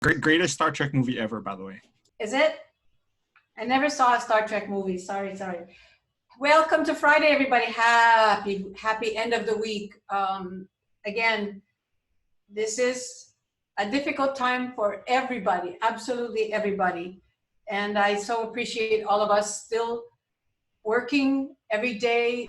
Greatest Star Trek movie ever, by the way. Is it? I never saw a Star Trek movie. Sorry. Welcome to Friday, everybody. Happy end of the week. Again, this is a difficult time for everybody, absolutely everybody. And I so appreciate all of us still working every day.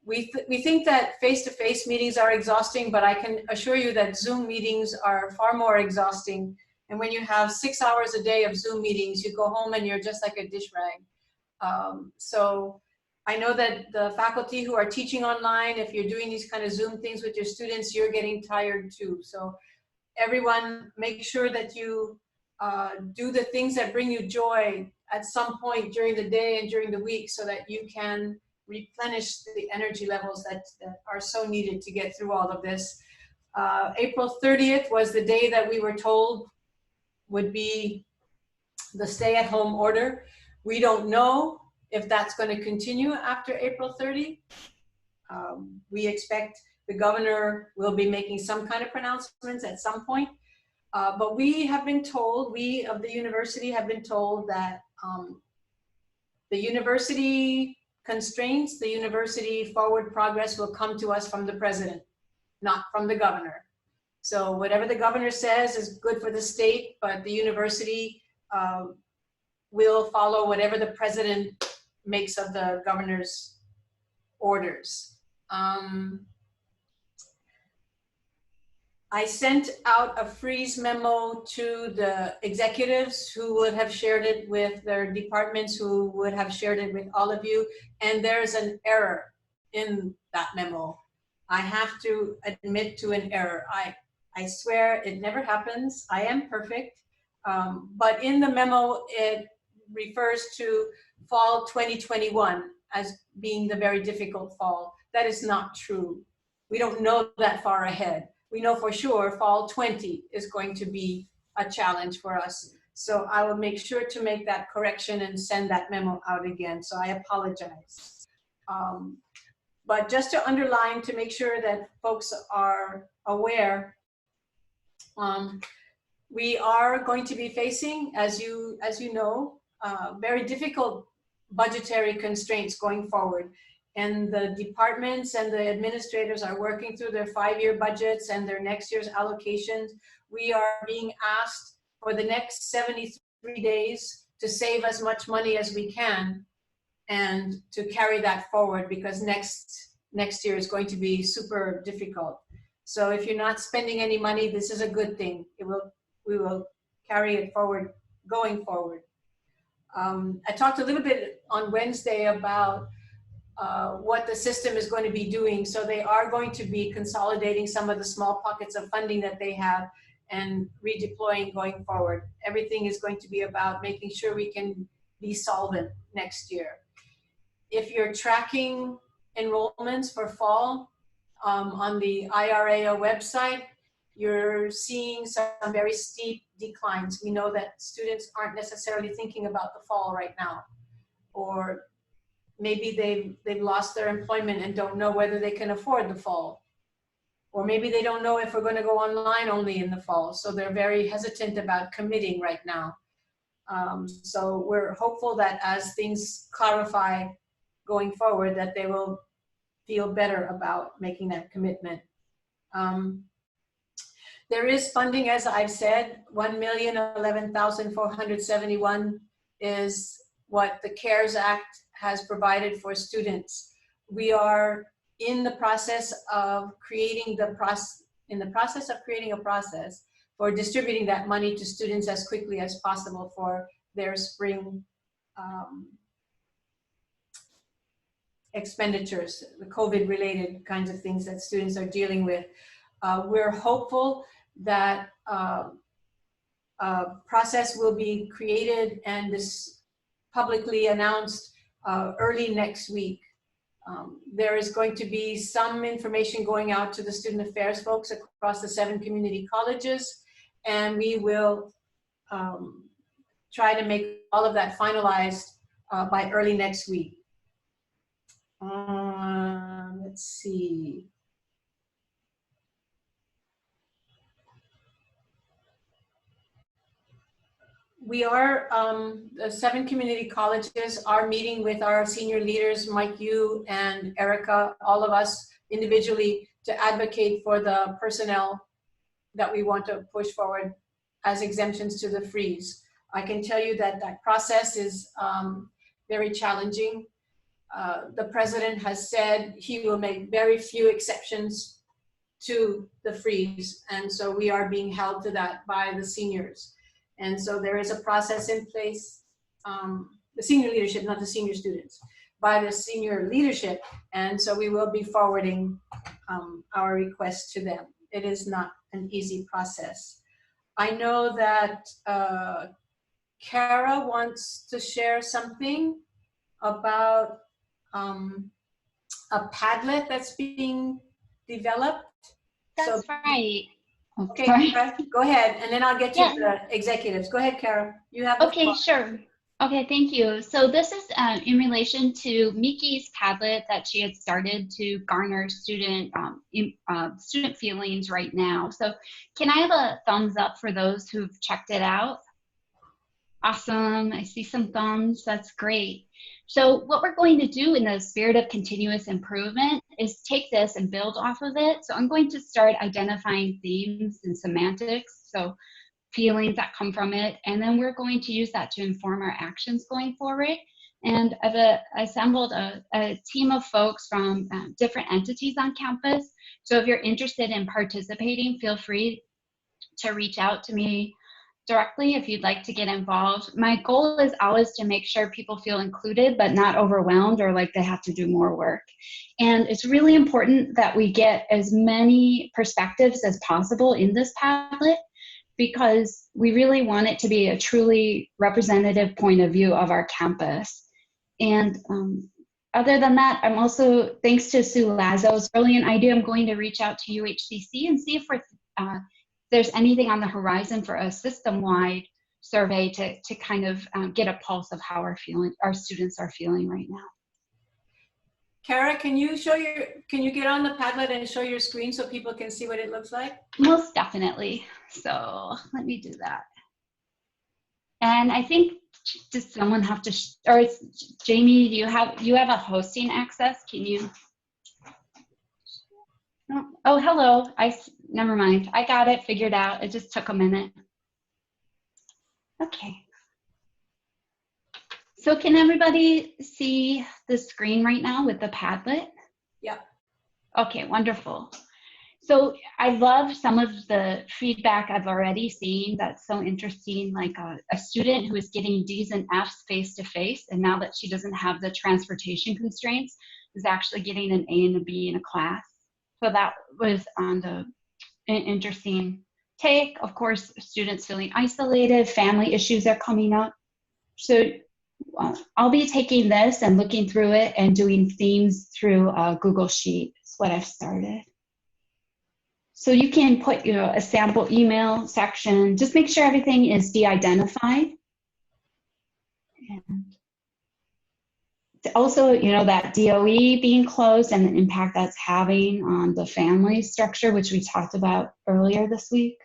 We think that face-to-face meetings are exhausting, but I can assure you that Zoom meetings are far more exhausting. And when you have 6 hours a day of Zoom meetings, you go home and you're just like a dish rag. So I know that the faculty who are teaching online, if you're doing these kind of Zoom things with your students, you're getting tired too. So everyone, make sure that you do the things that bring you joy at some point during the day and during the week so that you can replenish the energy levels that are so needed to get through all of this. April 30th was the day that we were told would be the stay-at-home order. We don't know if that's going to continue after April 30. We expect the governor will be making some kind of pronouncements at some point. But we have been told, we of the university have been told that the university constraints, the university forward progress will come to us from the president, not from the governor. So whatever the governor says is good for the state, but the university will follow whatever the president makes of the governor's orders. I sent out a freeze memo to the executives who would have shared it with their departments, who would have shared it with all of you, and there's an error in that memo. I have to admit to an error. I swear it never happens. I am perfect. But in the memo, it refers to fall 2021 as being the very difficult fall. That is not true. We don't know that far ahead. We know for sure fall 20 is going to be a challenge for us. So I will make sure to make that correction and send that memo out again. So I apologize. But just to underline, to make sure that folks are aware, we are going to be facing, as you know, very difficult budgetary constraints going forward. And the departments and the administrators are working through their 5-year budgets and their next year's allocations. We are being asked for the next 73 days to save as much money as we can and to carry that forward, because next year is going to be super difficult. So if you're not spending any money, this is a good thing. We will carry it forward, going forward. I talked a little bit on Wednesday about what the system is going to be doing. So they are going to be consolidating some of the small pockets of funding that they have and redeploying going forward. Everything is going to be about making sure we can be solvent next year. If you're tracking enrollments for fall on the IRAO website, you're seeing some very steep declines. We know that students aren't necessarily thinking about the fall right now, or maybe they've lost their employment and don't know whether they can afford the fall. Or maybe they don't know if we're going to go online only in the fall. So they're very hesitant about committing right now. So we're hopeful that as things clarify going forward, that they will feel better about making that commitment. There is funding, as I've said, 1,011,471 is what the CARES Act has provided for students. We are in the process of creating a process for distributing that money to students as quickly as possible for their spring expenditures, the COVID-related kinds of things that students are dealing with. We're hopeful that a process will be created and this publicly announced early next week. There is going to be some information going out to the student affairs folks across the 7 community colleges, and we will try to make all of that finalized by early next week. Let's see. we are, the 7 community colleges are meeting with our senior leaders, Mike, you and Erica, all of us individually, to advocate for the personnel that we want to push forward as exemptions to the freeze. I can tell you that that process is very challenging. The president has said he will make very few exceptions to the freeze, and so we are being held to that by the seniors. And so there is a process in place, the senior leadership, not the senior students, by the senior leadership, and so we will be forwarding our request to them. It is not an easy process. I know that Kara wants to share something about a Padlet that's being developed. That's So, right. okay, Sorry. Kara, go ahead, and then I'll get to Yeah. the executives. Go ahead, Kara. You have the Okay, floor. sure. Okay, thank you. So this is in relation to Miki's Padlet that she had started to garner student student feelings right now. So can I have a thumbs up for those who've checked it out? Awesome. I see some thumbs. That's great. So what we're going to do in the spirit of continuous improvement is take this and build off of it. So I'm going to start identifying themes and semantics, so feelings that come from it, and then we're going to use that to inform our actions going forward. And I've assembled a team of folks from different entities on campus. So if you're interested in participating, feel free to reach out to me directly if you'd like to get involved. My goal is always to make sure people feel included but not overwhelmed or like they have to do more work. And it's really important that we get as many perspectives as possible in this Padlet, because we really want it to be a truly representative point of view of our campus. And other than that, I'm also, thanks to Sue Lazo's brilliant idea, I'm going to reach out to UHCC and see if there's anything on the horizon for a system-wide survey to kind of get a pulse of how our students are feeling right now. Kara, can you get on the Padlet and show your screen so people can see what it looks like? Most definitely. So let me do that. And I think, does someone have to, or Jamie, do you have a hosting access? Can you? No. Oh, hello. Never mind. I got it figured out. It just took a minute. Okay. So can everybody see the screen right now with the Padlet? Yeah. Okay, wonderful. So I love some of the feedback I've already seen that's so interesting, like a student who is getting D's and F's face-to-face, and now that she doesn't have the transportation constraints, is actually getting an A and a B in a class. So that was an interesting take. Of course, students feeling isolated, family issues are coming up. So I'll be taking this and looking through it and doing themes through Google Sheet. Is what I've started. So you can put, a sample email section. Just make sure everything is de-identified. And also, that DOE being closed and the impact that's having on the family structure, which we talked about earlier this week.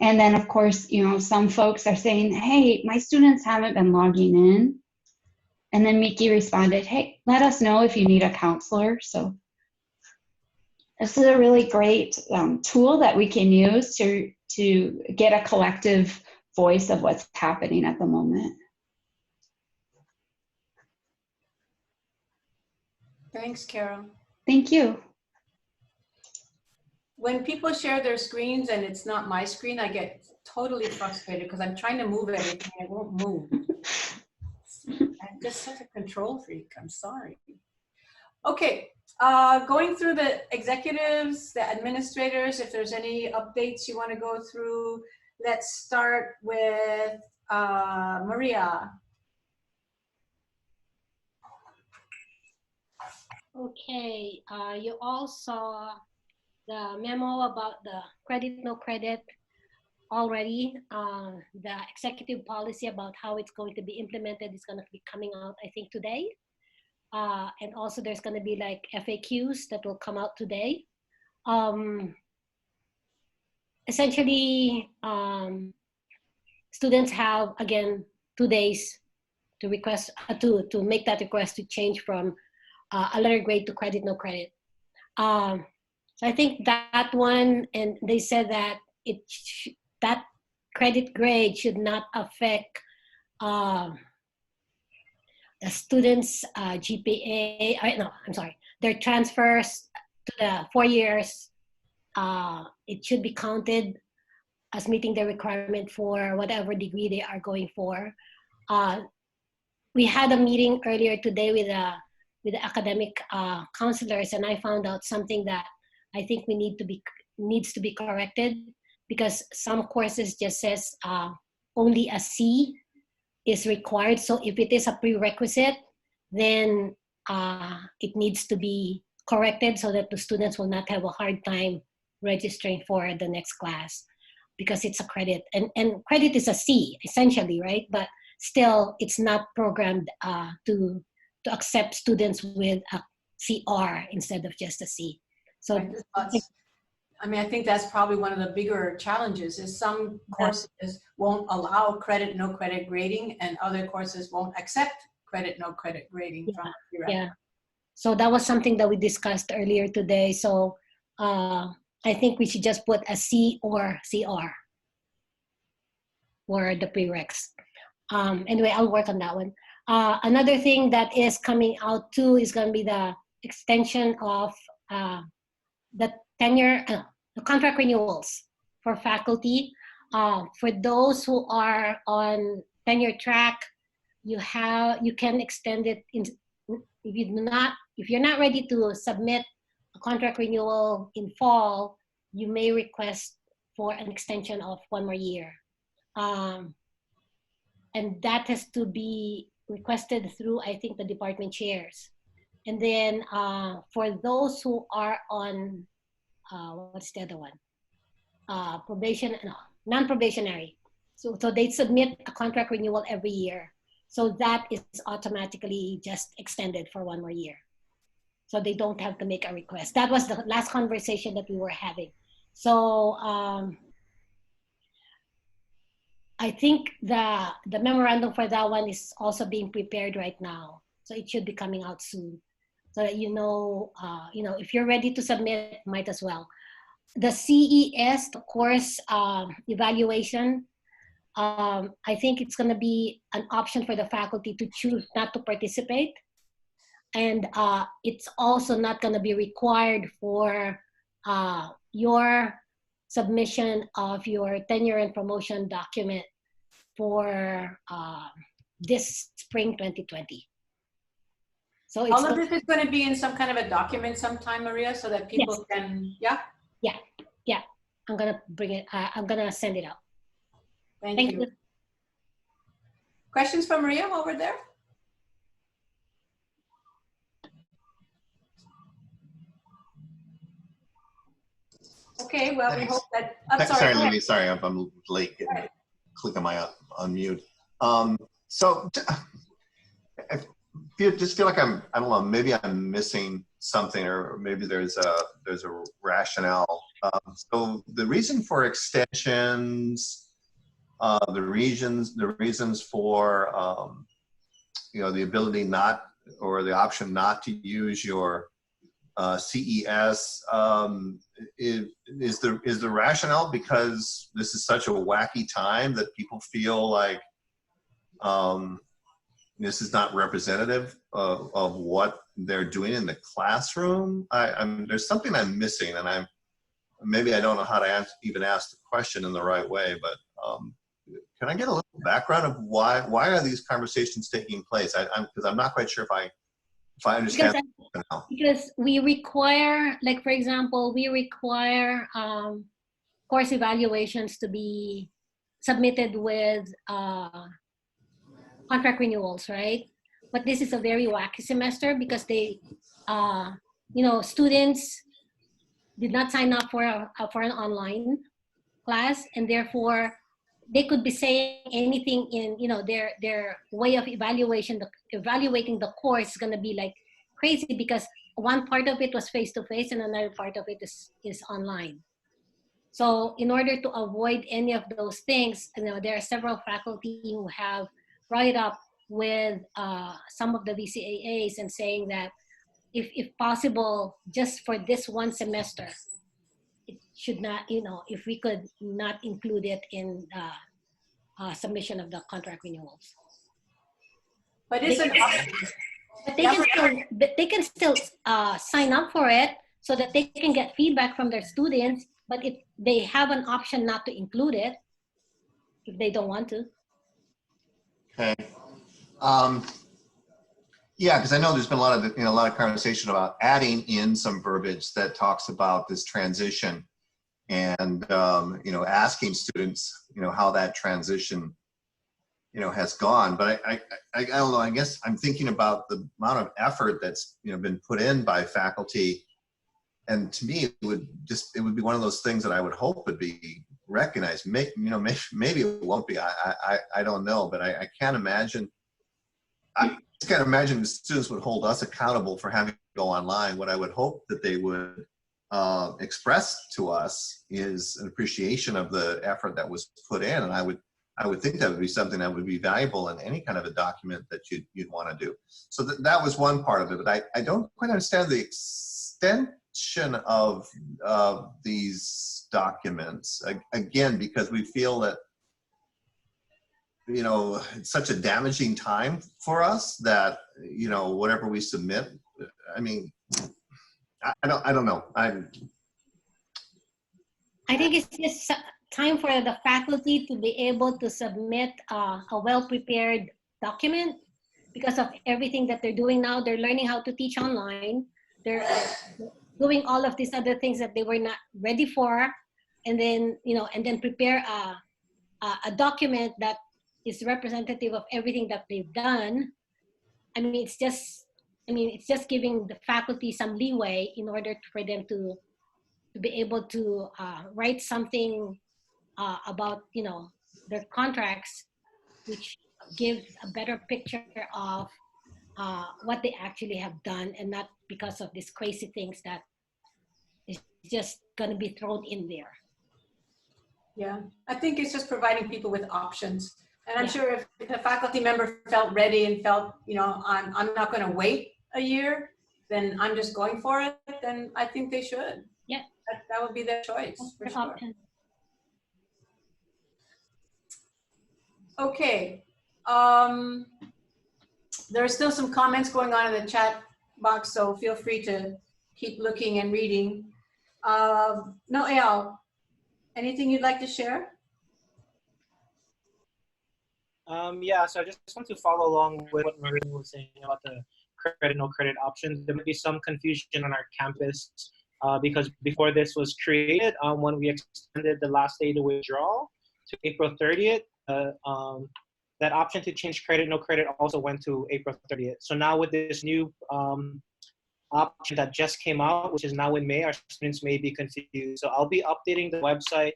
And then, of course, some folks are saying, hey, my students haven't been logging in. And then Miki responded, hey, let us know if you need a counselor. So this is a really great tool that we can use to get a collective voice of what's happening at the moment. Thanks, Carol. Thank you. When people share their screens and it's not my screen, I get totally frustrated because I'm trying to move everything and it won't move. I'm just such a control freak. I'm sorry. Okay, going through the executives, the administrators, if there's any updates you want to go through, let's start with Maria. Okay, you all saw the memo about the credit, no credit already. The executive policy about how it's going to be implemented is going to be coming out, I think, today. And also there's going to be like FAQs that will come out today. essentially, students have, again, 2 days to request, to make that request to change from a letter grade to credit, no credit. So I think that one, and they said that that credit grade should not affect the students' GPA. No, I'm sorry, their transfers to the 4 years. It should be counted as meeting the requirement for whatever degree they are going for. We had a meeting earlier today with the academic counselors, and I found out something that I think needs to be corrected, because some courses just says only a C is required. So if it is a prerequisite, then it needs to be corrected so that the students will not have a hard time registering for the next class, because it's a credit, and credit is a C essentially, right? But still, it's not programmed to accept students with a CR instead of just a C. So I mean, I think that's probably one of the bigger challenges is some courses won't allow credit, no credit grading, and other courses won't accept credit, no credit grading from a prerequisite. Yeah. So that was something that we discussed earlier today. So I think we should just put a C or CR for the prereqs. Anyway, I'll work on that one. Another thing that is coming out too is going to be the extension of the tenure, the contract renewals for faculty. For those who are on tenure track, you can extend it if you're not ready to submit a contract renewal in fall, you may request for an extension of 1 more year. And that has to be requested through, I think, the department chairs. And then for those who are on, what's the other one? Non-probationary. So they submit a contract renewal every year. So that is automatically just extended for 1 more year. So they don't have to make a request. That was the last conversation that we were having. So I think the memorandum for that one is also being prepared right now. So it should be coming out soon. So that you know, if you're ready to submit, might as well. The CES, the course evaluation, I think it's going to be an option for the faculty to choose not to participate. And it's also not going to be required for your submission of your tenure and promotion document for this spring 2020. So all of this is going to be in some kind of a document sometime, Maria, so that people can, yeah? Yeah. I'm going to bring it, I'm going to send it out. Thank you. Questions for Maria over there? Okay, well, we hope that, sorry, Lily, sorry, I'm late getting clicking my unmute. So I just feel like I don't know, maybe I'm missing something, or maybe there's a rationale. So the reason for extensions, the reasons for the ability not, or the option not to use your CES, is the rationale because this is such a wacky time that people feel like this is not representative of what they're doing in the classroom? There's something I'm missing, and maybe I don't know how to even ask the question in the right way, but can I get a little background of why are these conversations taking place? Because I'm not quite sure if I understand. Because we require, like for example, we require course evaluations to be submitted with contract renewals, right? But this is a very wacky semester because they, students did not sign up for an online class, and therefore they could be saying anything in, their way of evaluating the course is going to be like crazy, because one part of it was face-to-face and another part of it is online. So in order to avoid any of those things, there are several faculty who have brought it up with some of the VCAAs and saying that if possible, just for this one semester, it should not, if we could not include it in the submission of the contract renewals. But it's an option. But they can still sign up for it so that they can get feedback from their students. But if they have an option not to include it, if they don't want to. Okay. Yeah, because I know there's been a lot of conversation about adding in some verbiage that talks about this transition, and asking students how that transition has gone. But I don't know. I guess I'm thinking about the amount of effort that's been put in by faculty, and to me it would be one of those things that I would hope would be recognized. Maybe it won't be. I don't know, but I can't imagine. I just can't imagine the students would hold us accountable for having to go online. What I would hope that they would express to us is an appreciation of the effort that was put in, and I would think that would be something that would be valuable in any kind of a document that you'd want to do. So that was one part of it, but I don't quite understand the extension of these documents, again, because we feel that it's such a damaging time for us that whatever we submit, I mean, I don't know. I think it's just time for the faculty to be able to submit a well-prepared document because of everything that they're doing now. They're learning how to teach online. They're doing all of these other things that they were not ready for, and then prepare a document that is representative of everything that they've done. It's just giving the faculty some leeway in order for them to be able to write something about their contracts, which gives a better picture of what they actually have done, and not because of these crazy things that is just going to be thrown in there. Yeah, I think it's just providing people with options. And I'm sure if the faculty member felt ready and felt, I'm not going to wait a year, then I'm just going for it, then I think they should. Yeah. That would be their choice, for sure. Option. Okay. There are still some comments going on in the chat box, so feel free to keep looking and reading. Noel, anything you'd like to share? Yeah, so I just want to follow along with what Maureen was saying about the credit, no credit options. There might be some confusion on our campus because before this was created, when we extended the last day to withdraw to April 30th, that option to change credit, no credit also went to April 30th. So now with this new option that just came out, which is now in May, our students may be confused. So I'll be updating the website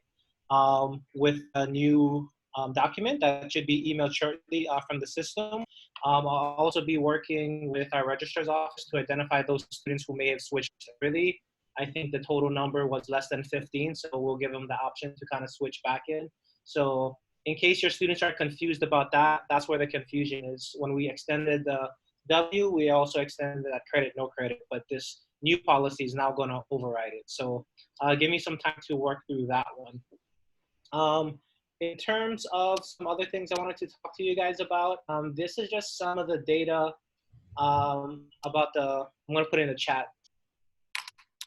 with a new document that should be emailed shortly from the system. I'll also be working with our registrar's office to identify those students who may have switched early. I think the total number was less than 15, so we'll give them the option to kind of switch back in. So in case your students are confused about that, that's where the confusion is. When we extended the W, we also extended that credit, no credit, but this new policy is now going to override it. So give me some time to work through that one. In terms of some other things I wanted to talk to you guys about, this is just some of the data about I'm going to put it in the chat.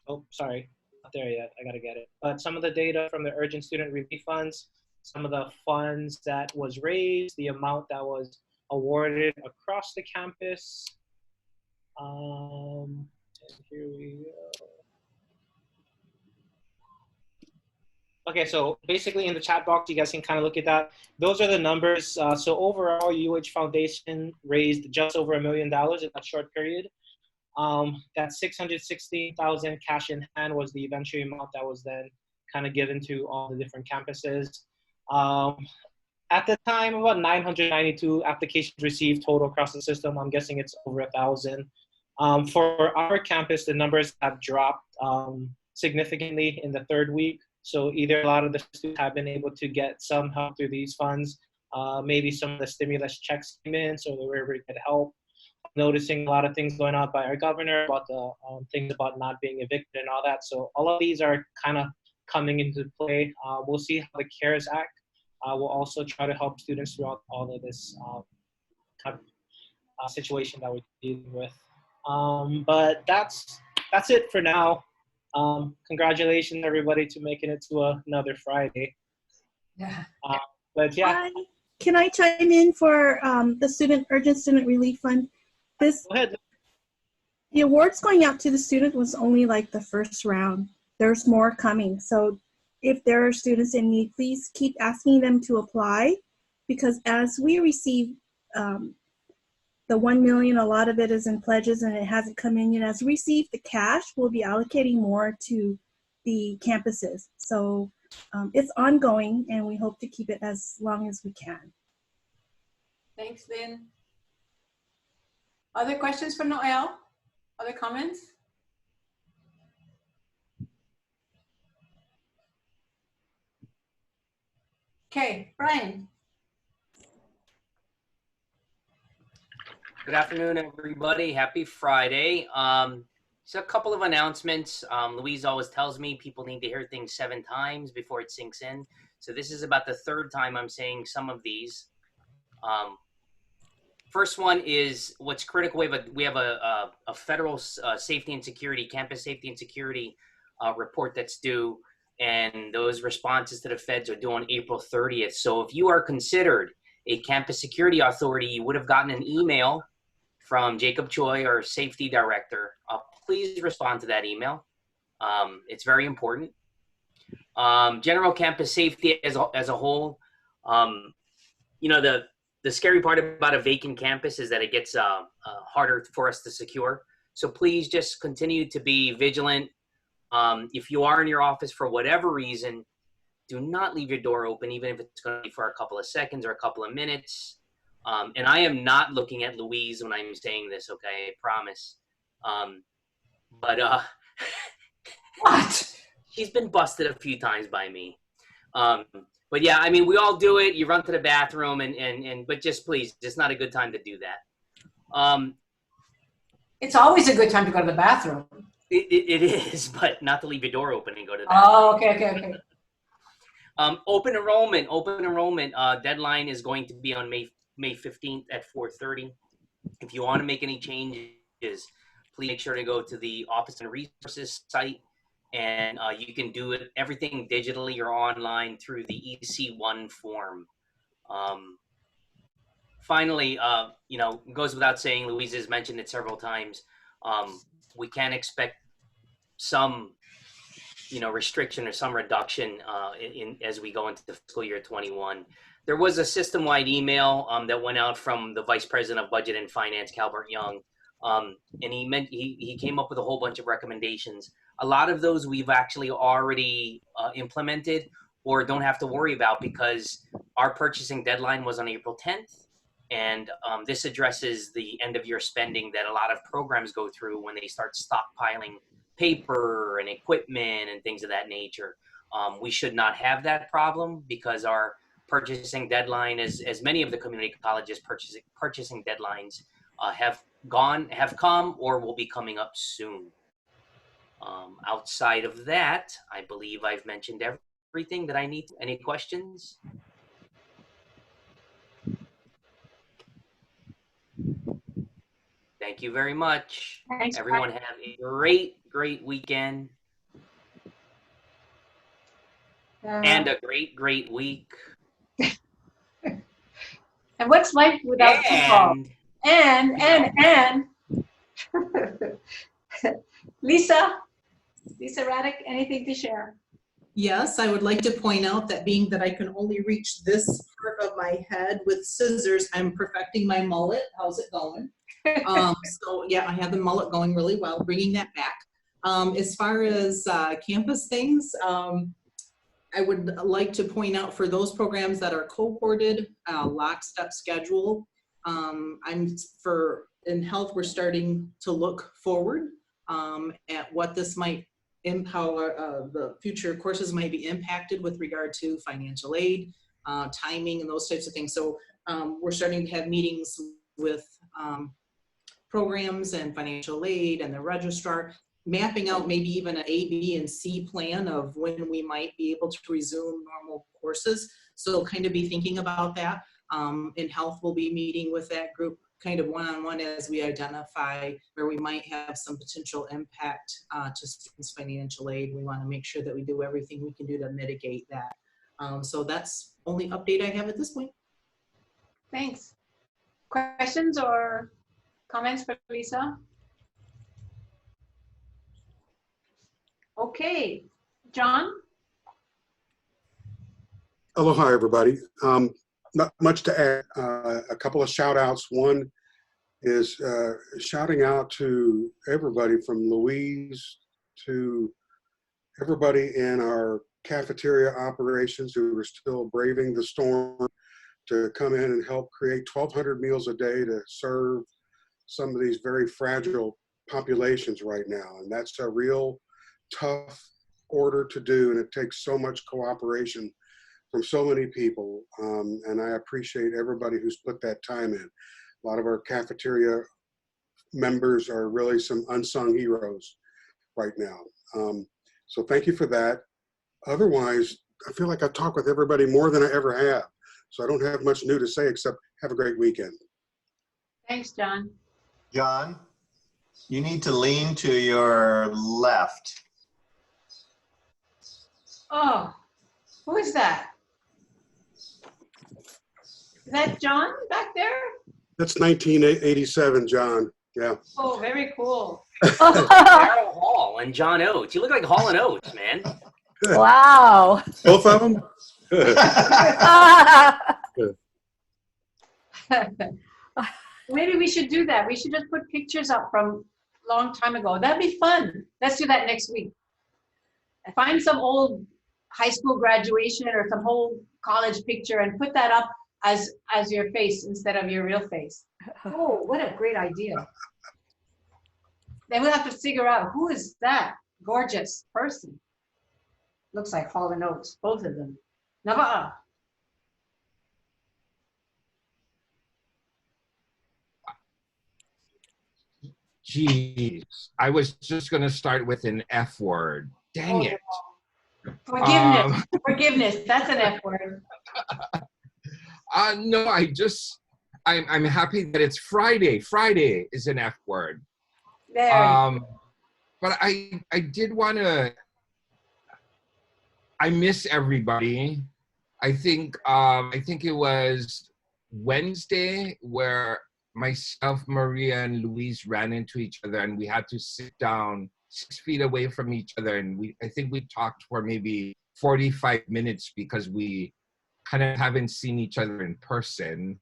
Oh, sorry, not there yet. I got to get it. But some of the data from the urgent student relief funds, some of the funds that was raised, the amount that was awarded across the campus. And here we go. Okay, so basically in the chat box, you guys can kind of look at that. Those are the numbers. So overall, UH Foundation raised just over $1 million in that short period. That $616,000 cash in hand was the eventual amount that was then kind of given to all the different campuses. At the time, about 992 applications received total across the system. I'm guessing it's over 1,000. For our campus, the numbers have dropped significantly in the third week. So either a lot of the students have been able to get some help through these funds, maybe some of the stimulus checks came in, so they were able to get help. Noticing a lot of things going on by our governor about the things about not being evicted and all that. So all of these are kind of coming into play. We'll see how the CARES Act will also try to help students throughout all of this kind of situation that we're dealing with. But that's it for now. Congratulations, everybody, to making it to another Friday. Yeah. But yeah. Hi. Can I chime in for the Urgent Student Relief Fund? Go ahead. The awards going out to the student was only like the first round. There's more coming. So if there are students in need, please keep asking them to apply, because as we receive the 1 million, a lot of it is in pledges and it hasn't come in yet. As we receive the cash, we'll be allocating more to the campuses. So it's ongoing, and we hope to keep it as long as we can. Thanks, Lynn. Other questions for Noel? Other comments? Okay, Brian. Good afternoon, everybody. Happy Friday. Just a couple of announcements. Louise always tells me people need to hear things 7 times before it sinks in. So this is about the 3rd time I'm saying some of these. First one is what's critical. We have a federal safety and security, campus safety and security report that's due, and those responses to the feds are due on April 30th. So if you are considered a campus security authority, you would have gotten an email from Jacob Choi, our safety director. Please respond to that email. It's very important. General campus safety as a whole, you know, the scary part about a vacant campus is that it gets harder for us to secure. So please just continue to be vigilant. If you are in your office for whatever reason, do not leave your door open, even if it's going to be for a couple of seconds or a couple of minutes. And I am not looking at Louise when I'm saying this, okay? I promise. What? She's been busted a few times by me. But yeah, I mean, we all do it. You run to the bathroom but just please, it's not a good time to do that. It's always a good time to go to the bathroom. It is, but not to leave your door open and go to the bathroom. Oh, okay. Open enrollment deadline is going to be on May 15th at 4:30. If you want to make any changes, please make sure to go to the Office and Resources site, and you can do everything digitally or online through the EC1 form. Finally, you know, it goes without saying, Louise has mentioned it several times, we can expect some, you know, restriction or some reduction as we go into the fiscal year 21. There was a system-wide email that went out from the Vice President of Budget and Finance, Calbert Young, and he came up with a whole bunch of recommendations. A lot of those we've actually already implemented or don't have to worry about, because our purchasing deadline was on April 10th. And this addresses the end of year spending that a lot of programs go through when they start stockpiling paper and equipment and things of that nature. We should not have that problem, because our purchasing deadline, as many of the community colleges purchasing deadlines have come or will be coming up soon. Outside of that, I believe I've mentioned everything that I need. Any questions? Thank you very much. Thanks, Everyone have a great weekend and a great week. And what's life without football? And Lisa Raddick, anything to share? Yes, I would like to point out that being that I can only reach this part of my head with scissors, I'm perfecting my mullet. How's it going? So yeah, I have the mullet going really well, bringing that back. As far as campus things, I would like to point out for those programs that are cohorted, lockstep schedule. In health, we're starting to look forward at what this might the future courses might be impacted with regard to financial aid, timing, and those types of things. So we're starting to have meetings with programs and financial aid and the registrar, mapping out maybe even an A, B, and C plan of when we might be able to resume normal courses. So kind of be thinking about that. In health, we'll be meeting with that group kind of one-on-one as we identify where we might have some potential impact to students' financial aid. We want to make sure that we do everything we can do to mitigate that. So that's the only update I have at this point. Thanks. Questions or comments for Lisa? Okay, John? Aloha, everybody. Not much to add. A couple of shout outs. One is shouting out to everybody from Louise to everybody in our cafeteria operations who are still braving the storm to come in and help create 1,200 meals a day to serve some of these very fragile populations right now. And that's a real tough order to do, and it takes so much cooperation from so many people, and I appreciate everybody who's put that time in. A lot of our cafeteria members are really some unsung heroes right now. So thank you for that. Otherwise, I feel like I talk with everybody more than I ever have, so I don't have much new to say except have a great weekend. Thanks, John. John, you need to lean to your left. Oh, who is that? Is that John back there? That's 1987, John. Yeah. Oh, very cool. Daryl Hall and John Oates. You look like Hall and Oates, man. Wow. Both of them? Maybe we should do that. We should just put pictures up from a long time ago. That'd be fun. Let's do that next week. Find some old high school graduation or some whole college picture and put that up as your face instead of your real face. Oh, what a great idea. Then we'll have to figure out who is that gorgeous person. Looks like Hall and Oates, both of them. Nava'a. Jeez, I was just going to start with an F word. Dang it. Forgiveness. Forgiveness. That's an F word. No, I'm happy that it's Friday. Friday is an F word. There. But I did want to. I miss everybody. I think it was Wednesday where myself, Maria, and Louise ran into each other, and we had to sit down 6 feet away from each other, and I think we talked for maybe 45 minutes because we kind of haven't seen each other in person.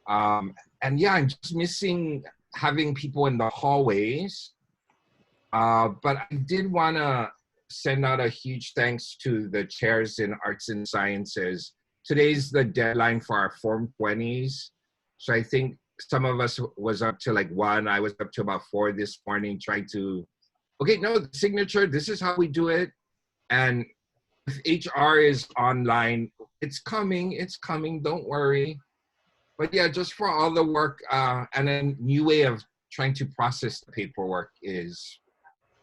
And yeah, I'm just missing having people in the hallways. But I did want to send out a huge thanks to the chairs in arts and sciences. Today's the deadline for our Form 20s. So I think some of us was up to like 1. I was up to about 4 this morning trying to, okay, no, the signature, this is how we do it. And if HR is online, it's coming, don't worry. But yeah, just for all the work and a new way of trying to process the paperwork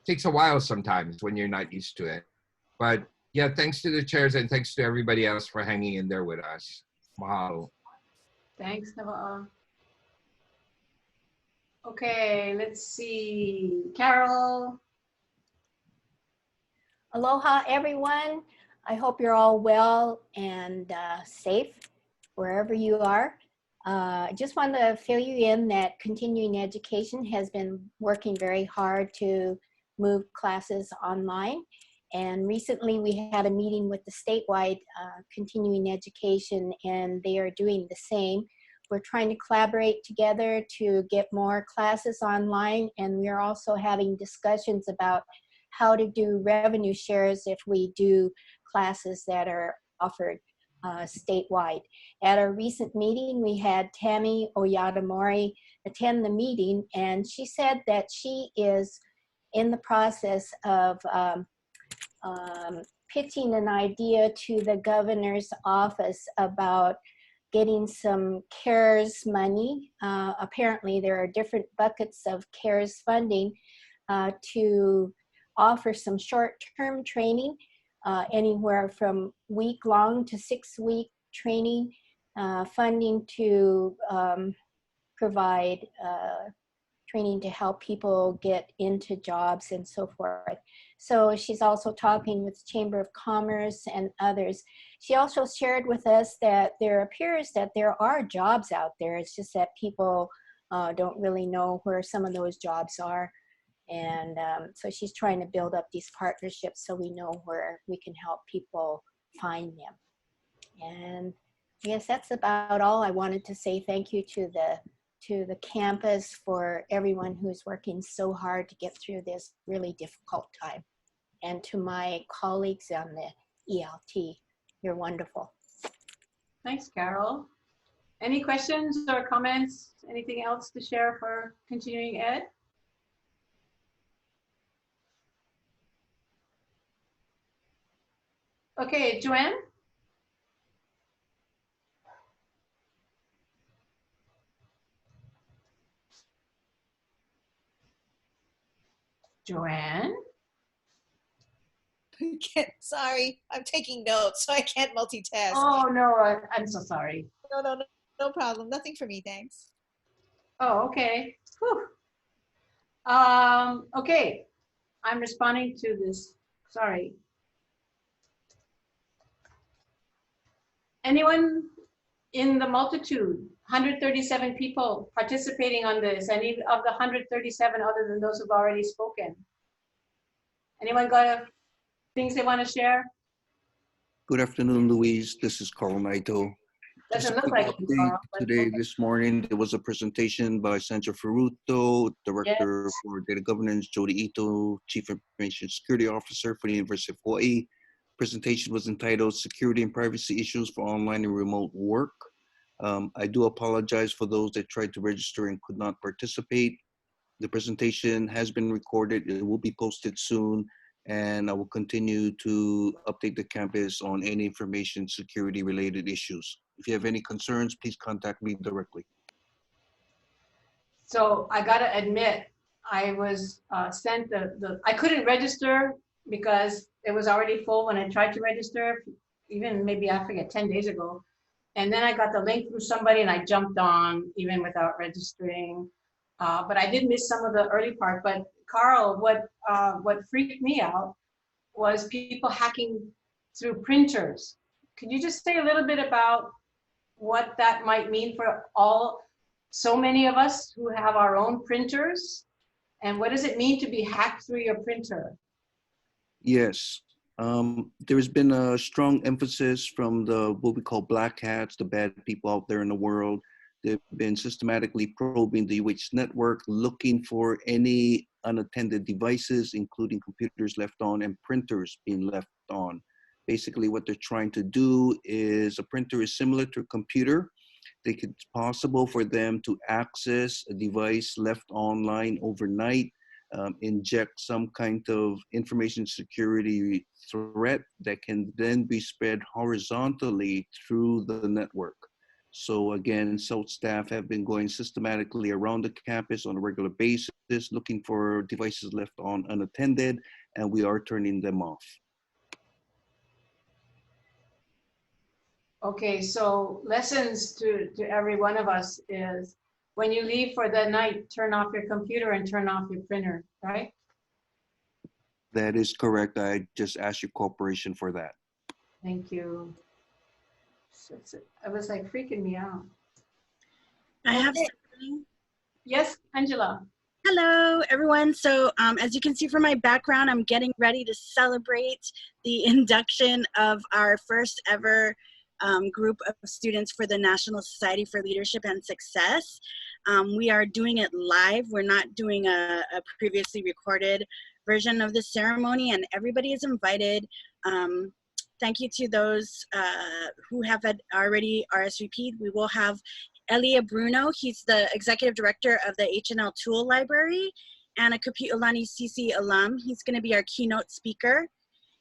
takes a while sometimes when you're not used to it. But yeah, thanks to the chairs and thanks to everybody else for hanging in there with us. Mahalo. Thanks, Nava'a. Okay, let's see. Carol. Aloha, everyone. I hope you're all well and safe wherever you are. I just wanted to fill you in that continuing education has been working very hard to move classes online. And recently we had a meeting with the statewide continuing education, and they are doing the same. We're trying to collaborate together to get more classes online, and we're also having discussions about how to do revenue shares if we do classes that are offered statewide. At our recent meeting, we had Tammy Oyadamori attend the meeting, and she said that she is in the process of pitching an idea to the governor's office about getting some CARES money. Apparently there are different buckets of CARES funding to offer some short-term training, anywhere from week-long to 6-week training, funding to provide training to help people get into jobs and so forth. So she's also talking with Chamber of Commerce and others. She also shared with us that there appears that there are jobs out there. It's just that people don't really know where some of those jobs are. And so she's trying to build up these partnerships so we know where we can help people find them. And I guess that's about all. I wanted to say thank you to the campus for everyone who's working so hard to get through this really difficult time. And to my colleagues on the ELT, you're wonderful. Thanks, Carol. Any questions or comments? Anything else to share for continuing ed? Okay, Joanne? Joanne? Sorry, I'm taking notes, so I can't multitask. Oh, no, I'm so sorry. No problem. Nothing for me, thanks. Oh, okay. Whew. Okay, I'm responding to this. Sorry. Anyone in the multitude, 137 people participating on this, any of the 137 other than those who've already spoken? Anyone got things they want to share? Good afternoon, Louise. This is Carl Naito. Doesn't look like you, Carl, today, this morning, there was a presentation by Sandra Ferruto, Director for Data Governance, Jody Ito, Chief Information Security Officer for the University of Hawaii. Presentation was entitled Security and Privacy Issues for Online and Remote Work. I do apologize for those that tried to register and could not participate. The presentation has been recorded. It will be posted soon, and I will continue to update the campus on any information security related issues. If you have any concerns, please contact me directly. So I gotta admit, I was sent I couldn't register because it was already full when I tried to register, even maybe I forget 10 days ago. And then I got the link from somebody and I jumped on even without registering. But I did miss some of the early part. But Carl, what freaked me out was people hacking through printers. Could you just say a little bit about what that might mean for so many of us who have our own printers? And what does it mean to be hacked through your printer? Yes, there's been a strong emphasis from what we call black hats, the bad people out there in the world. They've been systematically probing the UH network, looking for any unattended devices, including computers left on and printers being left on. Basically, what they're trying to do is, a printer is similar to a computer. It's possible for them to access a device left online overnight, inject some kind of information security threat that can then be spread horizontally through the network. So again, SOT staff have been going systematically around the campus on a regular basis, looking for devices left on unattended, and we are turning them off. Okay, so lessons to every one of us is, when you leave for the night, turn off your computer and turn off your printer, right? That is correct. I just asked your cooperation for that. Thank you. It was like freaking me out. I have something. Yes, Angela. Hello, everyone. So as you can see from my background, I'm getting ready to celebrate the induction of our first ever group of students for the National Society for Leadership and Success. We are doing it live. We're not doing a previously recorded version of the ceremony, and everybody is invited. Thank you to those who have already RSVP'd. We will have Elia Bruno. He's the executive director of the H&L Tool Library, and a Kapi'olani CC alum. He's going to be our keynote speaker.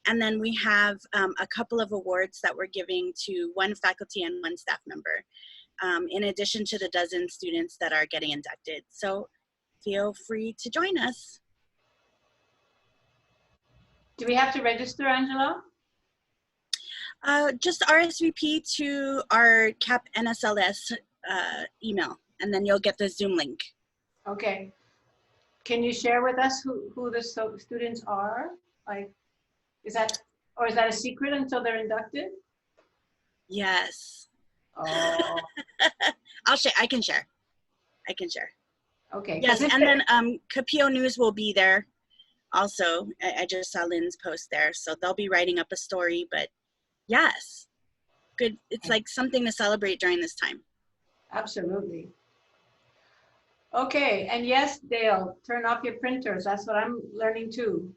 And then we have a couple of awards that we're giving to one faculty and one staff member, in addition to the dozen students that are getting inducted. So feel free to join us. Do we have to register, Angela? Just RSVP to our CAP NSLS email, and then you'll get the Zoom link. Okay. Can you share with us who the students are? Like, is that a secret until they're inducted? Yes. Oh. I'll share. I can share. Okay. Yes, and then Capio News will be there also. I just saw Lynn's post there, so they'll be writing up a story. But yes, good. It's like something to celebrate during this time. Absolutely. Okay, and yes, Dale, turn off your printers. That's what I'm learning too.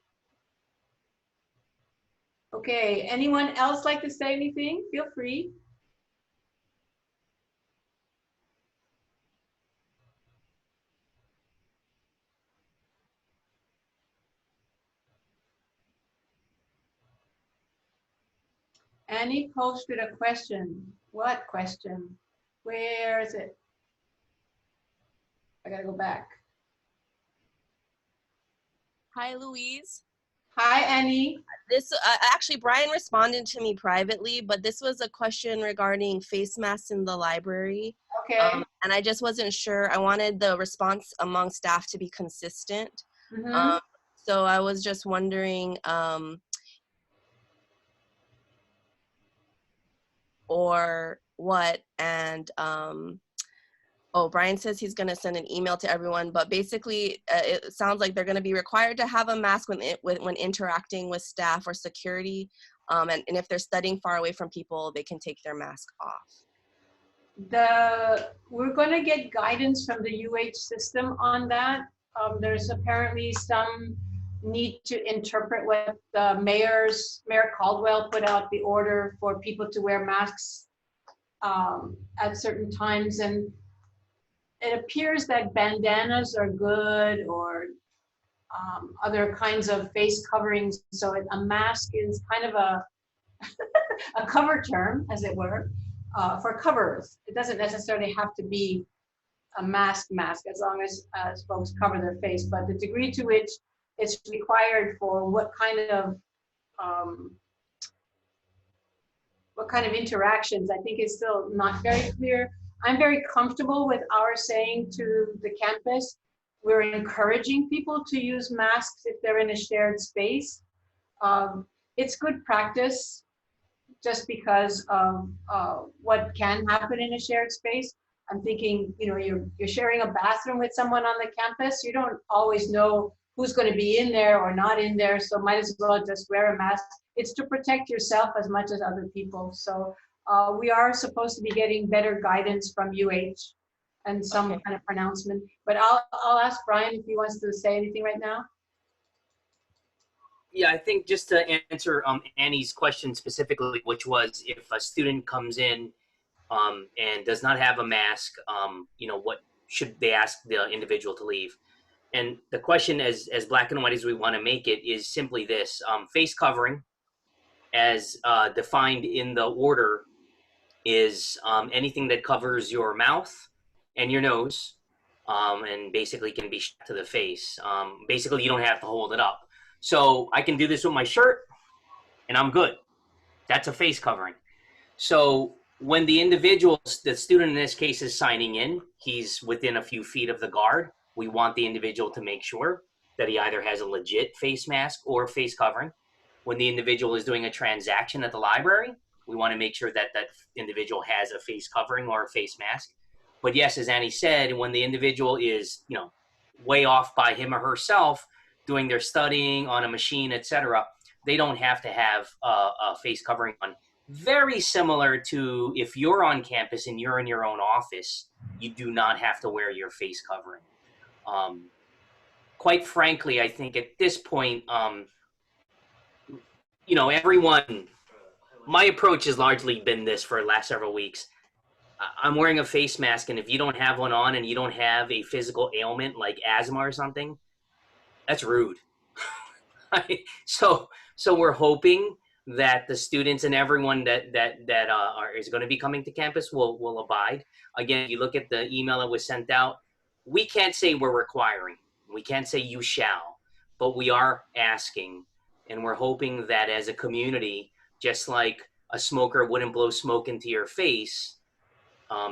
Okay, anyone else like to say anything? Feel free. Annie posted a question. What question? Where is it? I gotta go back. Hi, Louise. Hi, Annie. This actually, Brian responded to me privately, but this was a question regarding face masks in the library. Okay. And I just wasn't sure. I wanted the response among staff to be consistent. Mm-hmm. So I was just wondering, or what, and oh, Brian says he's going to send an email to everyone, but basically it sounds like they're going to be required to have a mask when interacting with staff or security, and if they're studying far away from people, they can take their mask off. We're going to get guidance from the UH system on that. There's apparently some need to interpret what Mayor Caldwell put out the order for people to wear masks at certain times, and it appears that bandanas are good, or other kinds of face coverings. So a mask is kind of a cover term, as it were, for covers. It doesn't necessarily have to be a mask as long as folks cover their face, but the degree to which it's required for what kind of interactions, I think is still not very clear. I'm very comfortable with our saying to the campus, we're encouraging people to use masks if they're in a shared space. It's good practice just because of what can happen in a shared space. I'm thinking, you're sharing a bathroom with someone on the campus. You don't always know who's going to be in there or not in there, so might as well just wear a mask. It's to protect yourself as much as other people. So we are supposed to be getting better guidance from UH and some kind of pronouncement. But I'll ask Brian if he wants to say anything right now. Yeah, I think just to answer Annie's question specifically, which was if a student comes in and does not have a mask, what should they ask the individual to leave? And the question, as black and white as we want to make it, is simply this: face covering, as defined in the order, is anything that covers your mouth and your nose, and basically can be to the face. Basically, you don't have to hold it up. So I can do this with my shirt, and I'm good. That's a face covering. So when the student in this case is signing in, he's within a few feet of the guard. We want the individual to make sure that he either has a legit face mask or face covering. When the individual is doing a transaction at the library, we want to make sure that that individual has a face covering or a face mask. But yes, as Annie said, when the individual is, way off by him or herself, doing their studying on a machine, etc., they don't have to have a face covering on. Very similar to if you're on campus and you're in your own office, you do not have to wear your face covering. Quite frankly, I think at this point, everyone, my approach has largely been this for the last several weeks. I'm wearing a face mask, and if you don't have one on and you don't have a physical ailment like asthma or something, That's rude. So we're hoping that the students and everyone that is going to be coming to campus will abide. Again, you look at the email that was sent out. We can't say we're requiring. We can't say you shall, but we are asking, and we're hoping that as a community, just like a smoker wouldn't blow smoke into your face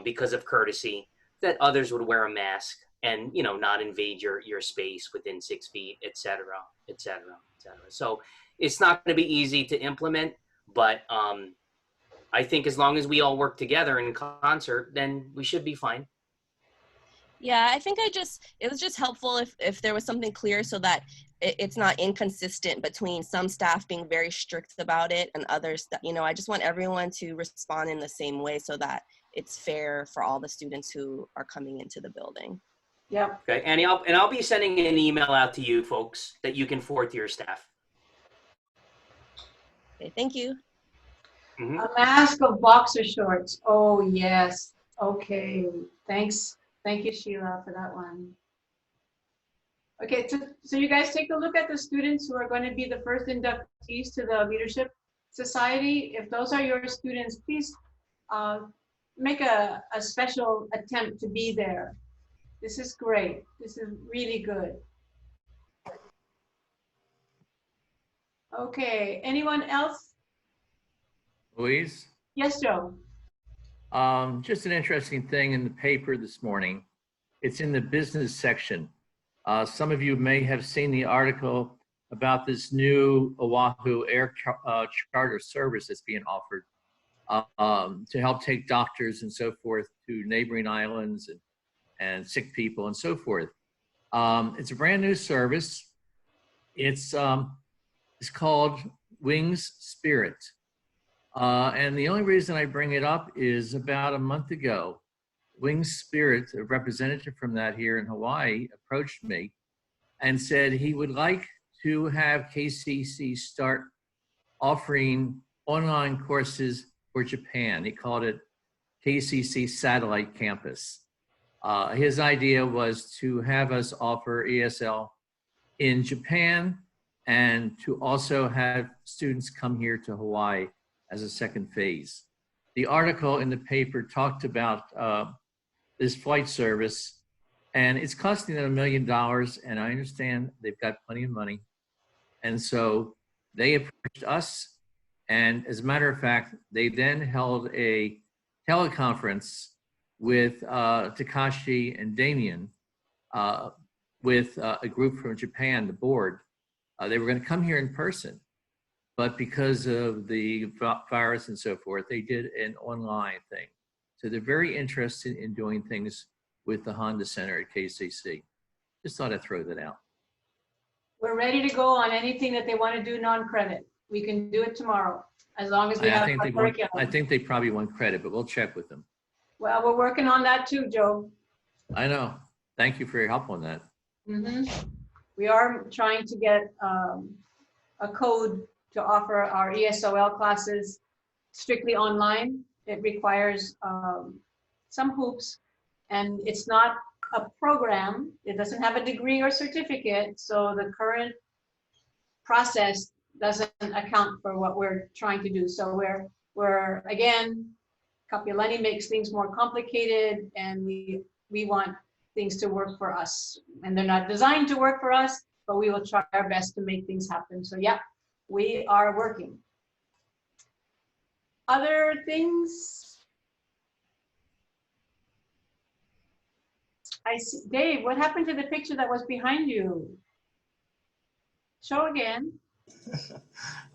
because of courtesy, that others would wear a mask and not invade your space within 6 feet, et cetera, et cetera, et cetera. So it's not going to be easy to implement, but I think as long as we all work together in concert, then we should be fine. Yeah, I think it was just helpful if there was something clear so that it's not inconsistent between some staff being very strict about it and others that, I just want everyone to respond in the same way so that it's fair for all the students who are coming into the building. Yep. Okay, and I'll be sending an email out to you folks that you can forward to your staff. Okay, thank you. Mm-hmm. A mask of boxer shorts. Oh yes. Okay. Thanks. Thank you, Sheila, for that one. Okay, so you guys take a look at the students who are going to be the first inductees to the Leadership Society. If those are your students, please make a special attempt to be there. This is great. This is really good. Okay, anyone else? Louise? Yes, Joe. Just an interesting thing in the paper this morning. It's in the business section. Some of you may have seen the article about this new Oahu air charter service that's being offered to help take doctors and so forth to neighboring islands and sick people and so forth. It's a brand new service. It's called Wings Spirit. And the only reason I bring it up is about a month ago, Wings Spirit, a representative from that here in Hawaii, approached me and said he would like to have KCC start offering online courses for Japan. He called it KCC Satellite Campus. His idea was to have us offer ESL in Japan and to also have students come here to Hawaii as a second phase. The article in the paper talked about this flight service, and it's costing them $1 million, and I understand they've got plenty of money. And so they approached us, and as a matter of fact, they then held a teleconference with Takashi and Damien with a group from Japan, the board. They were going to come here in person, but because of the virus and so forth, they did an online thing. So they're very interested in doing things with the Honda Center at KCC. Just thought I'd throw that out. We're ready to go on anything that they want to do non-credit. We can do it tomorrow, as long as we have our curriculum. I think they probably want credit, but we'll check with them. Well, we're working on that too, Joe. I know. Thank you for your help on that. Mm-hmm. We are trying to get a code to offer our ESOL classes strictly online. It requires some hoops, and it's not a program. It doesn't have a degree or certificate, so the current process doesn't account for what we're trying to do. So we're again, Kapiolani makes things more complicated, and we want things to work for us. And they're not designed to work for us, but we will try our best to make things happen. So yeah, we are working. Other things? I see, Dave, what happened to the picture that was behind you? Show again.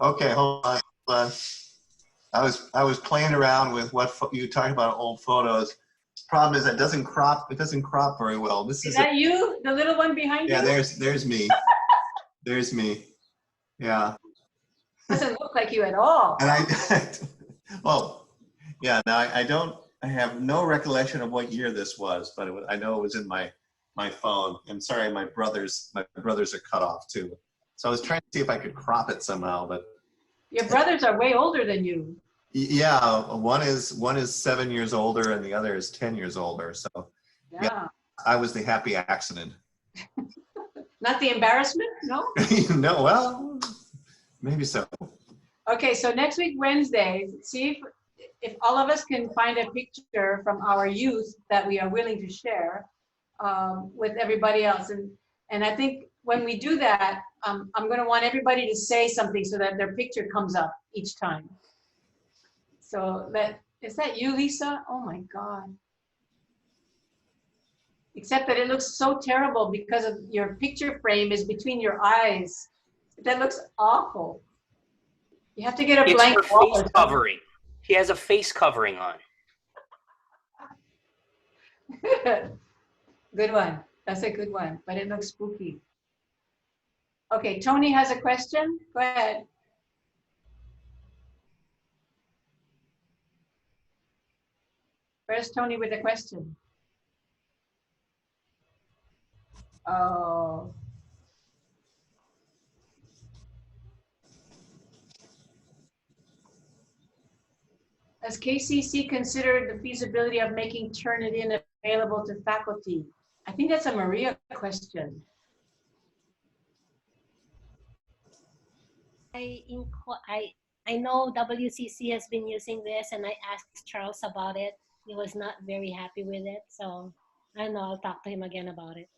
Okay, hold on. I was playing around with what you talking about old photos. Problem is it doesn't crop very well. This is that you? The little one behind you? Yeah, there's me. There's me. Yeah. Doesn't look like you at all. And well, yeah, now I have no recollection of what year this was, but I know it was in my phone. I'm sorry, my brothers are cut off too. So I was trying to see if I could crop it somehow, but your brothers are way older than you. Yeah, one is 7 years older and the other is 10 years older. So yeah, I was the happy accident. Not the embarrassment, no? No, well, maybe so. Okay, so next week, Wednesday, see if all of us can find a picture from our youth that we are willing to share with everybody else. And I think when we do that, I'm going to want everybody to say something so that their picture comes up each time. So is that you, Lisa? Oh my God. Except that it looks so terrible because of your picture frame is between your eyes. That looks awful. You have to get a It's blank her wall face or something. covering. She has a face covering on. Good one. That's a good one, but it looks spooky. Okay, Tony has a question. Go ahead. Where's Tony with a question? Oh. Has KCC considered the feasibility of making Turnitin available to faculty? I think that's a Maria question. I know WCC has been using this, and I asked Charles about it. He was not very happy with it, so I don't know. I'll talk to him again about it.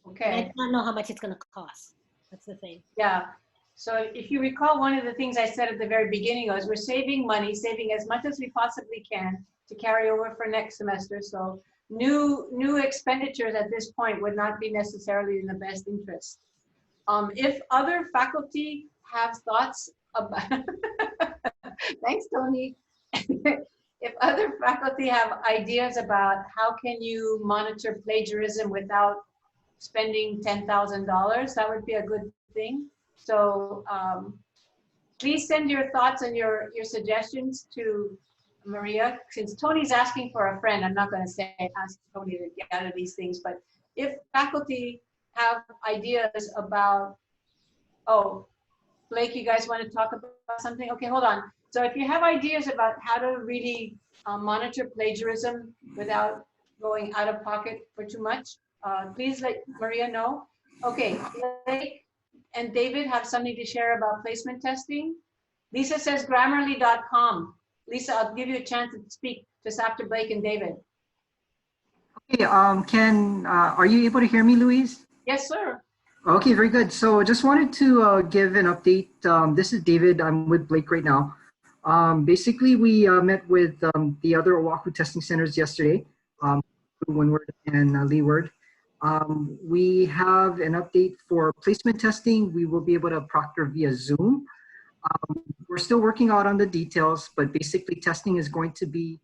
Okay. And I don't know how much it's going to cost. That's the thing. Yeah. So if you recall, one of the things I said at the very beginning was we're saving money, saving as much as we possibly can to carry over for next semester. So new expenditures at this point would not be necessarily in the best interest. If other faculty have thoughts about, thanks, Tony. If other faculty have ideas about how can you monitor plagiarism without spending $10,000, that would be a good thing. So please send your thoughts and your suggestions to Maria. Since Tony's asking for a friend, I'm not going to say ask Tony to gather these things, but if faculty have ideas about, oh, Blake, you guys want to talk about something? Okay, hold on. So if you have ideas about how to really monitor plagiarism without going out of pocket for too much, please let Maria know. Okay, Blake and David have something to share about placement testing. Lisa says Grammarly.com. Lisa, I'll give you a chance to speak just after Blake and David. Okay, are you able to hear me, Louise? Yes, sir. Okay, very good. So just wanted to give an update. This is David. I'm with Blake right now. Basically, we met with the other Oahu testing centers yesterday, Windward and Leeward. We have an update for placement testing. We will be able to proctor via Zoom. We're still working out on the details, but basically testing is going to be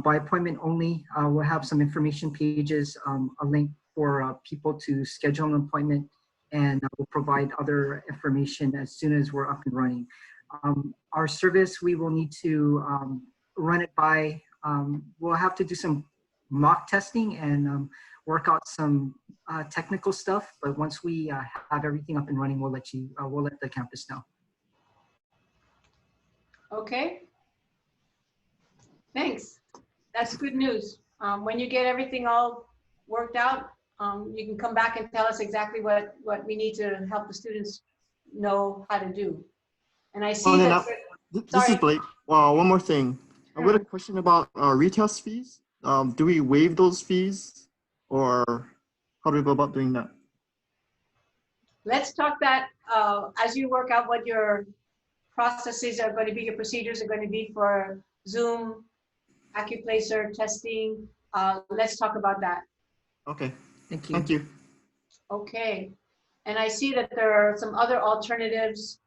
by appointment only. We'll have some information pages, a link for people to schedule an appointment, and we'll provide other information as soon as we're up and running. Our service, we will need to run it by, we'll have to do some mock testing and work out some technical stuff, but once we have everything up and running, we'll let the campus know. Okay. Thanks. That's good news. When you get everything all worked out, you can come back and tell us exactly what we need to help the students know how to do. And I see that. This is Blake. One more thing. I've got a question about retest fees. Do we waive those fees, or how do we go about doing that? Let's talk that as you work out what your processes are going to be, your procedures are going to be for Zoom, AccuPlacer, testing. Let's talk about that. Okay. Thank you. Thank you. Okay. And I see that there are some other alternatives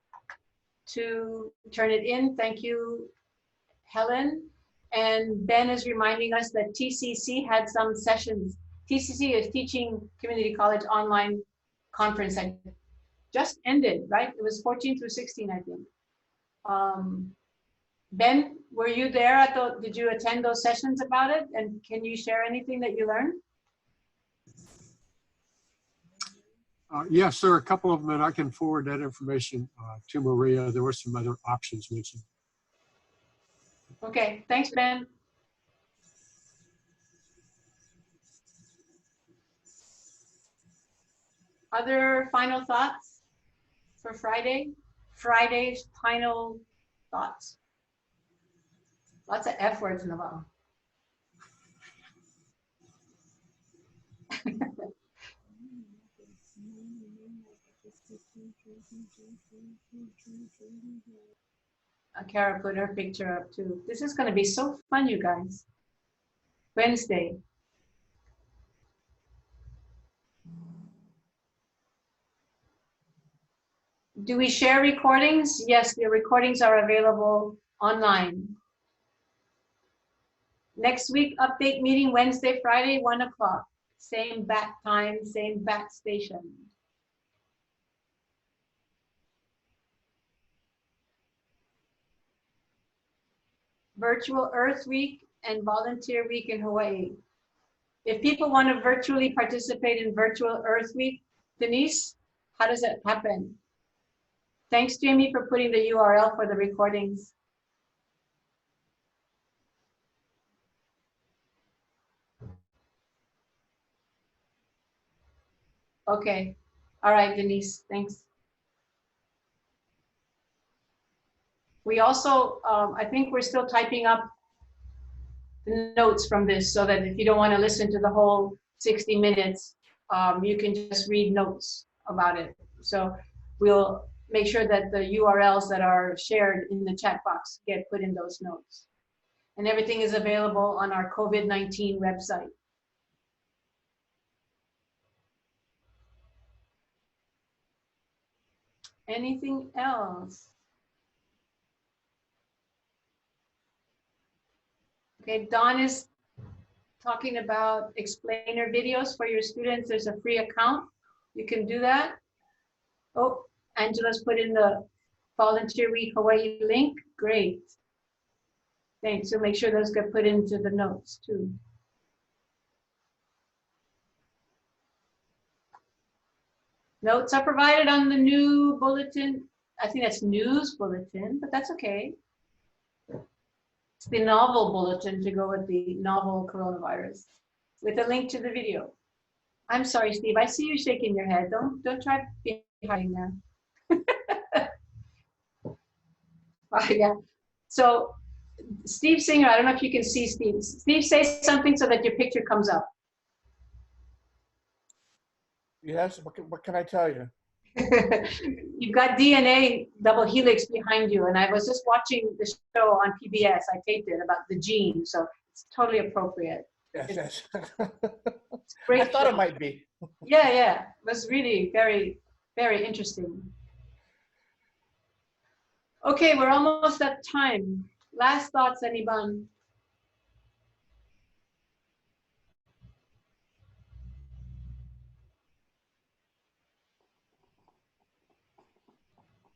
to turn it in. Thank you, Helen. And Ben is reminding us that TCC had some sessions. TCC is Teaching Community College Online Conference that just ended, right? It was 14 through 16, I think. Ben, were you there? Did you attend those sessions about it? And can you share anything that you learned? Yes, there are a couple of them, and I can forward that information to Maria. There were some other options mentioned. Okay, thanks, Ben. Other final thoughts for Friday? Friday's final thoughts. Lots of F words in the bottom. Kara put her picture up too. This is going to be so fun, you guys. Wednesday. Do we share recordings? Yes, the recordings are available online. Next week, update meeting Wednesday, Friday, 1 o'clock. Same bat time, same bat station. Virtual Earth Week and Volunteer Week in Hawaii. If people want to virtually participate in Virtual Earth Week, Denise, how does that happen? Thanks, Jamie, for putting the URL for the recordings. Okay. All right, Denise, thanks. We also, I think we're still typing up the notes from this so that if you don't want to listen to the whole 60 minutes, you can just read notes about it. So we'll make sure that the URLs that are shared in the chat box get put in those notes. And everything is available on our COVID-19 website. Anything else? Okay, Dawn is talking about explainer videos for your students. There's a free account. You can do that. Oh, Angela's put in the Volunteer Week Hawaii link. Great. Thanks. So make sure those get put into the notes too. Notes are provided on the new bulletin. I think that's news bulletin, but that's okay. It's the novel bulletin to go with the novel coronavirus with a link to the video. I'm sorry, Steve. I see you shaking your head. Don't try hiding there. Yeah. So Steve Singer, I don't know if you can see Steve. Steve, say something so that your picture comes up. Yes, what can I tell you? You've got DNA double helix behind you, and I was just watching the show on PBS. I taped it about the gene, so it's totally appropriate. Yes. It's great. I thought it might be. Yeah. It was really very, very interesting. Okay, we're almost at time. Last thoughts, anyone?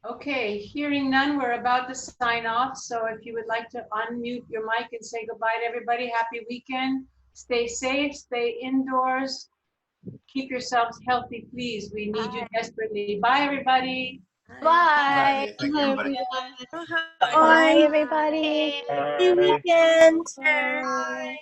Okay, hearing none, we're about to sign off. So if you would like to unmute your mic and say goodbye to everybody, happy weekend. Stay safe, stay indoors. Keep yourselves healthy, please. We need you desperately. Bye, everybody. Bye. Thank you, everybody. Bye, everybody. Good weekend. Bye.